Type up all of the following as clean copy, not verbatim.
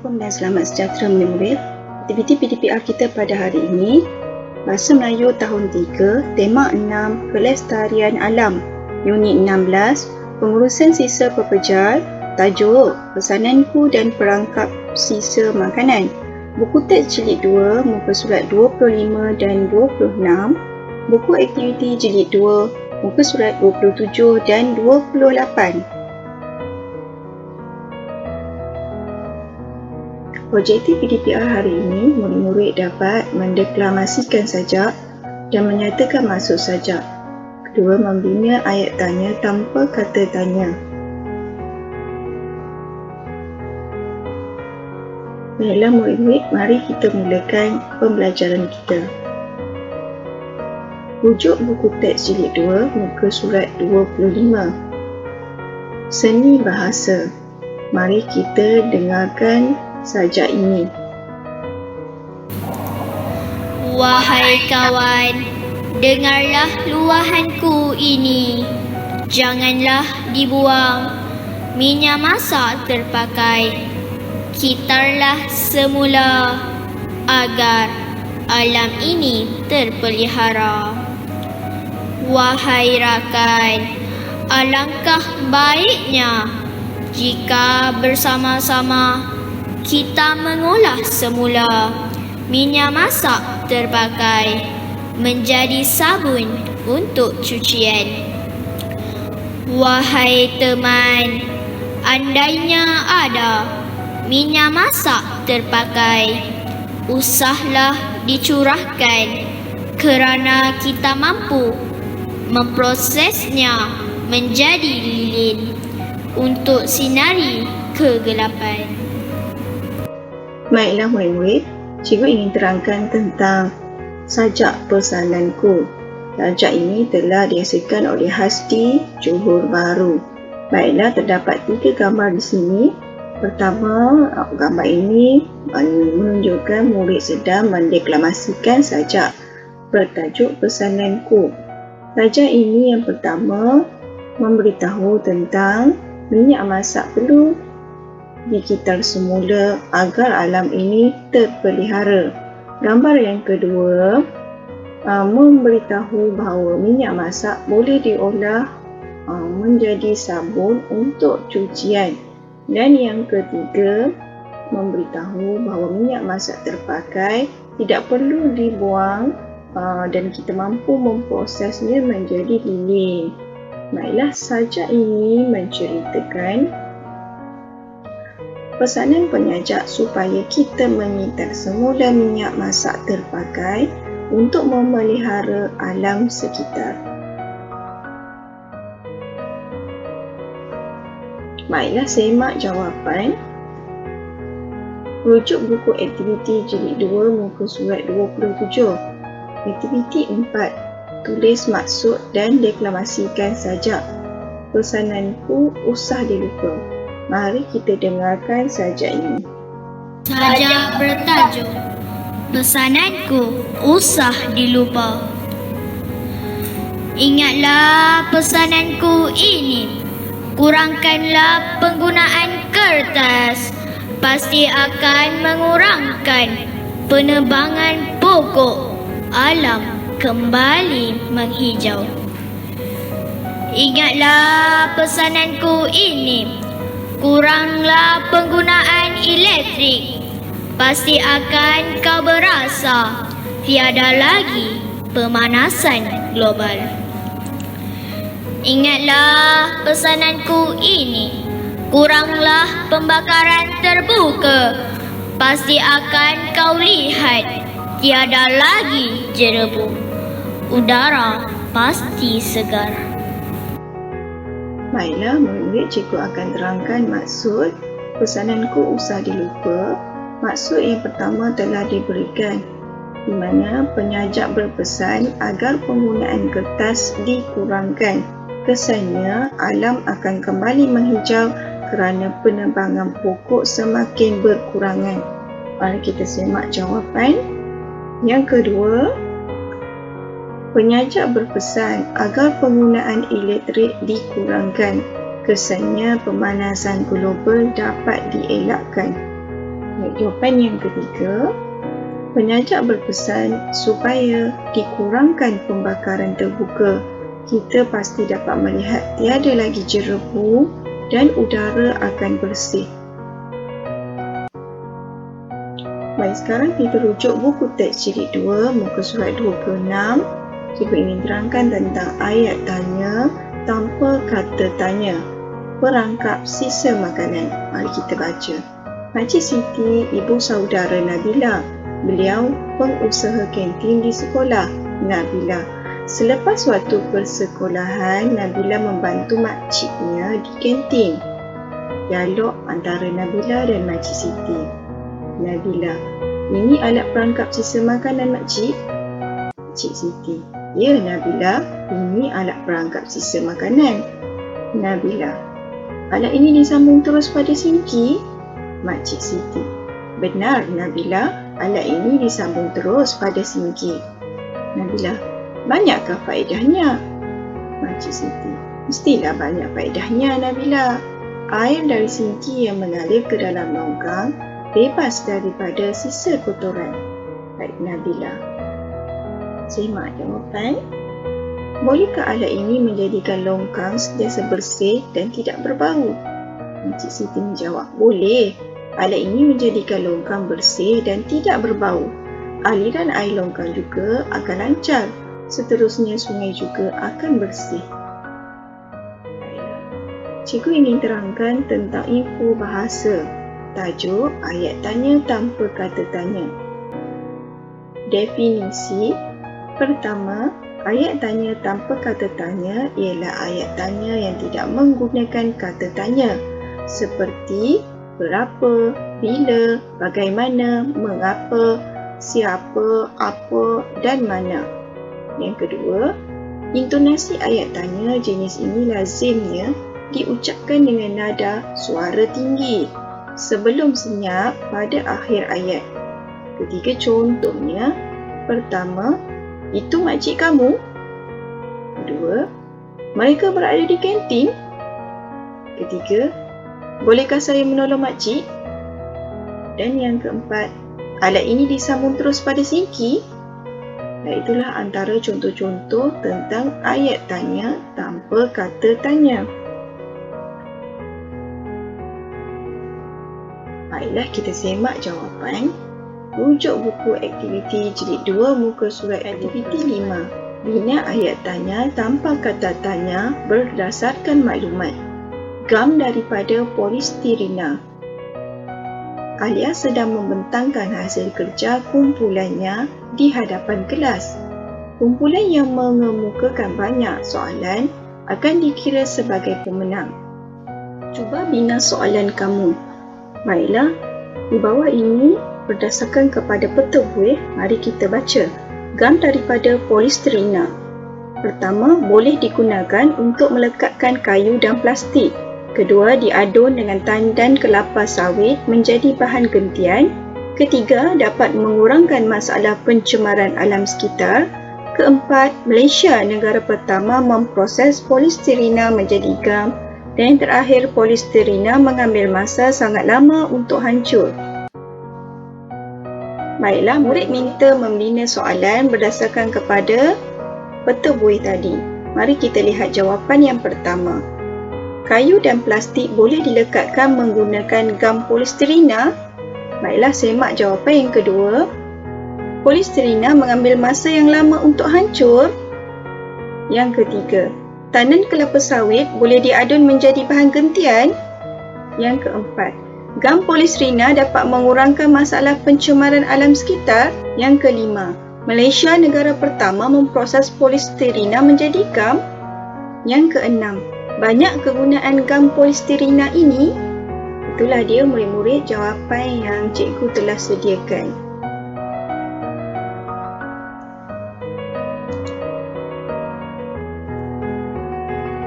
Assalamualaikum dan selamat sejahtera murid-murid. Aktiviti PDPR kita pada hari ini, Bahasa Melayu tahun 3, tema 6, Kelestarian Alam, unit 16, pengurusan sisa pepejar, tajuk, pesananku dan perangkap sisa makanan. Buku teks jilid 2, muka surat 25 dan 26, buku aktiviti jilid 2, muka surat 27 dan 28. Objektif PDPR hari ini, murid-murid dapat mendeklamasikan sajak dan menyatakan maksud sajak. Kedua, membina ayat tanya tanpa kata tanya. Baiklah murid-murid, mari kita mulakan pembelajaran kita. Rujuk buku teks jilid 2, muka surat 25. Seni bahasa. Mari kita dengarkan sajak ini. Wahai kawan, dengarlah luahanku ini. Janganlah dibuang minyak masak terpakai. Kitarlah semula agar alam ini terpelihara. Wahai rakan, alangkah baiknya jika bersama-sama kita mengolah semula minyak masak terpakai menjadi sabun untuk cucian. Wahai teman, andainya ada minyak masak terpakai, usahlah dicurahkan kerana kita mampu memprosesnya menjadi lilin untuk sinari kegelapan. Baiklah murid-murid, cikgu ingin terangkan tentang sajak pesananku. Sajak ini telah dihasilkan oleh Hasdi Johor Bahru. Baiklah, terdapat 3 gambar di sini. Pertama, gambar ini menunjukkan murid sedang mendeklamasikan sajak bertajuk pesananku. Sajak ini yang pertama memberitahu tentang minyak masak perlu dikitar semula agar alam ini terpelihara. Gambar yang kedua memberitahu bahawa minyak masak boleh diolah menjadi sabun untuk cucian. Dan yang ketiga memberitahu bahawa minyak masak terpakai tidak perlu dibuang dan kita mampu memprosesnya menjadi lilin. Baiklah, sajak ini menceritakan pesanan penyajak supaya kita mengitar semula minyak masak terpakai untuk memelihara alam sekitar. Baiklah, semak jawapan. Rujuk buku aktiviti jilid 2, muka surat 27. Aktiviti 4. Tulis maksud dan deklamasikan sajak. Pesananku usah dilupa. Mari kita dengarkan sajak ini. Sajak bertajuk Pesananku usah dilupa. Ingatlah pesananku ini. Kurangkanlah penggunaan kertas. Pasti akan mengurangkan penebangan pokok. Alam kembali menghijau. Ingatlah pesananku ini. Kuranglah penggunaan elektrik. Pasti akan kau berasa tiada lagi pemanasan global. Ingatlah pesananku ini. Kuranglah pembakaran terbuka. Pasti akan kau lihat tiada lagi jerebu. Udara pasti segar. Baiklah, murid-murid, cikgu akan terangkan maksud pesananku usah dilupa. Maksud yang pertama telah diberikan, di mana penyajak berpesan agar penggunaan kertas dikurangkan. Kesannya, alam akan kembali menghijau kerana penebangan pokok semakin berkurangan. Mari kita semak jawapan. Yang kedua, penyajak berpesan agar penggunaan elektrik dikurangkan. Kesannya pemanasan global dapat dielakkan. Jawapan yang ketiga, penajak berpesan supaya dikurangkan pembakaran terbuka. Kita pasti dapat melihat tiada lagi jerebu dan udara akan bersih. Baik, sekarang kita rujuk buku teks jilid 2, muka surat 26. Cikgu ingin terangkan tentang ayat tanya tanpa kata tanya. Perangkap sisa makanan. Mari kita baca. Makcik Siti, ibu saudara Nabila. Beliau pengusaha kantin di sekolah. Nabila. Selepas waktu persekolahan, Nabila membantu makciknya di kantin. Dialog antara Nabila dan Makcik Siti. Nabila. Ini alat perangkap sisa makanan, makcik? Makcik Siti. Ya, Nabila. Ini alat perangkap sisa makanan. Nabila. Alat ini disambung terus pada sinki? Makcik Siti. Benar, Nabila. Alat ini disambung terus pada sinki. Nabila. Banyakkah faedahnya? Makcik Siti. Mestilah banyak faedahnya, Nabila. Air dari sinki yang mengalir ke dalam longkang bebas daripada sisa kotoran. Baik, Nabila. Semak jawapan. Bolehkah alat ini menjadikan longkang sentiasa bersih dan tidak berbau? Makcik Siti menjawab, boleh. Alat ini menjadikan longkang bersih dan tidak berbau. Aliran air longkang juga akan lancar. Seterusnya sungai juga akan bersih. Cikgu ingin terangkan tentang info bahasa. Tajuk ayat tanya tanpa kata tanya. Definisi. Pertama, ayat tanya tanpa kata tanya ialah ayat tanya yang tidak menggunakan kata tanya seperti berapa, bila, bagaimana, mengapa, siapa, apa dan mana. Yang kedua, intonasi ayat tanya jenis ini lazimnya diucapkan dengan nada suara tinggi sebelum senyap pada akhir ayat. Ketiga contohnya, pertama, itu makcik kamu? Kedua, mereka berada di kantin? Ketiga, bolehkah saya menolong makcik? Dan yang keempat, alat ini disambung terus pada sinki? Dan itulah antara contoh-contoh tentang ayat tanya tanpa kata tanya. Baiklah, kita semak jawapan. Rujuk buku aktiviti jilid 2 muka surat aktiviti 5. Bina ayat tanya tanpa kata tanya berdasarkan maklumat. Gam daripada polistirina. Alia sedang membentangkan hasil kerja kumpulannya di hadapan kelas. Kumpulan yang mengemukakan banyak soalan akan dikira sebagai pemenang. Cuba bina soalan kamu. Baiklah, di bawah ini berdasarkan kepada peta buih, mari kita baca. Gam daripada polistirina. Pertama, boleh digunakan untuk melekatkan kayu dan plastik. Kedua, diadun dengan tandan kelapa sawit menjadi bahan gentian. Ketiga, dapat mengurangkan masalah pencemaran alam sekitar. Keempat, Malaysia negara pertama memproses polistirina menjadi gam. Dan yang terakhir, polistirina mengambil masa sangat lama untuk hancur. Baiklah, murid minta membina soalan berdasarkan kepada peta buih tadi. Mari kita lihat jawapan yang pertama. Kayu dan plastik boleh dilekatkan menggunakan gam polistirina? Baiklah, semak jawapan yang kedua. Polistirina mengambil masa yang lama untuk hancur? Yang ketiga, tandan kelapa sawit boleh diadun menjadi bahan gentian? Yang keempat, gam polistirina dapat mengurangkan masalah pencemaran alam sekitar? Yang kelima, Malaysia negara pertama memproses polistirina menjadi gam? Yang keenam, banyak kegunaan gam polistirina ini? Itulah dia murid-murid jawapan yang cikgu telah sediakan.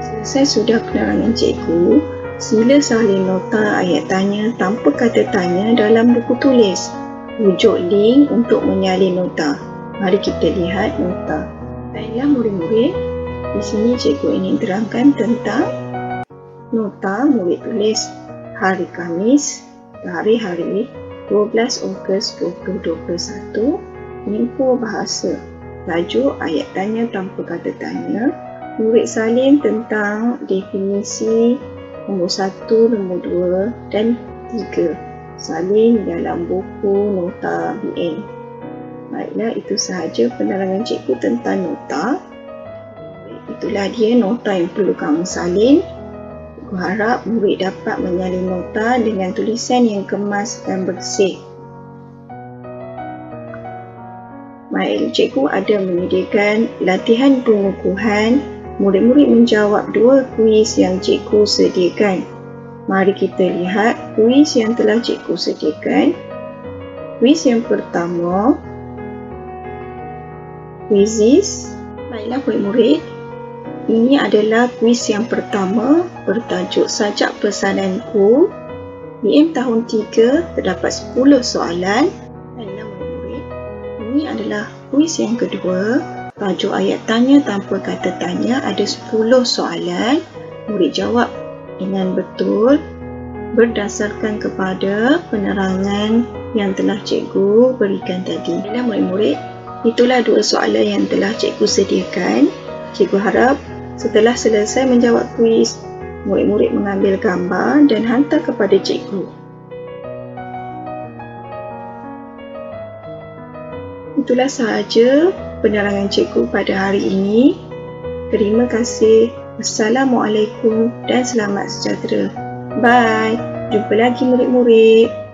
Selesai sudah penerangan cikgu, sila salin nota ayat tanya tanpa kata tanya dalam buku tulis. Rujuk link untuk menyalin nota. Mari kita lihat nota. Baiklah murid-murid, di sini cikgu ingin terangkan tentang nota murid tulis hari Khamis, hari 12 Ogos 2021, Info Bahasa. Tajuk ayat tanya tanpa kata tanya. Murid salin tentang definisi nombor 1, nombor 2 dan 3. Salin dalam buku nota BN. Baiklah, itu sahaja penerangan cikgu tentang nota. Itulah dia nota yang perlu kamu salin. Aku harap murid dapat menyalin nota dengan tulisan yang kemas dan bersih. Baik, cikgu ada menyediakan latihan pengukuhan. Murid-murid menjawab 2 kuis yang cikgu sediakan. Mari kita lihat kuis yang telah cikgu sediakan. Kuis yang pertama, Quizzes. Baiklah murid-murid, ini adalah kuis yang pertama bertajuk Sajak Pesananku. BM tahun 3 terdapat 10 soalan. Baiklah murid-murid, ini adalah kuis yang kedua. Tajuk ayat tanya tanpa kata tanya, ada 10 soalan. Murid jawab dengan betul berdasarkan kepada penerangan yang telah cikgu berikan tadi. Baiklah murid-murid, itulah 2 soalan yang telah cikgu sediakan. Cikgu harap setelah selesai menjawab kuis, murid-murid mengambil gambar dan hantar kepada cikgu. Itulah sahaja penerangan cikgu pada hari ini. Terima kasih. Wassalamualaikum dan selamat sejahtera. Bye. Jumpa lagi murid-murid.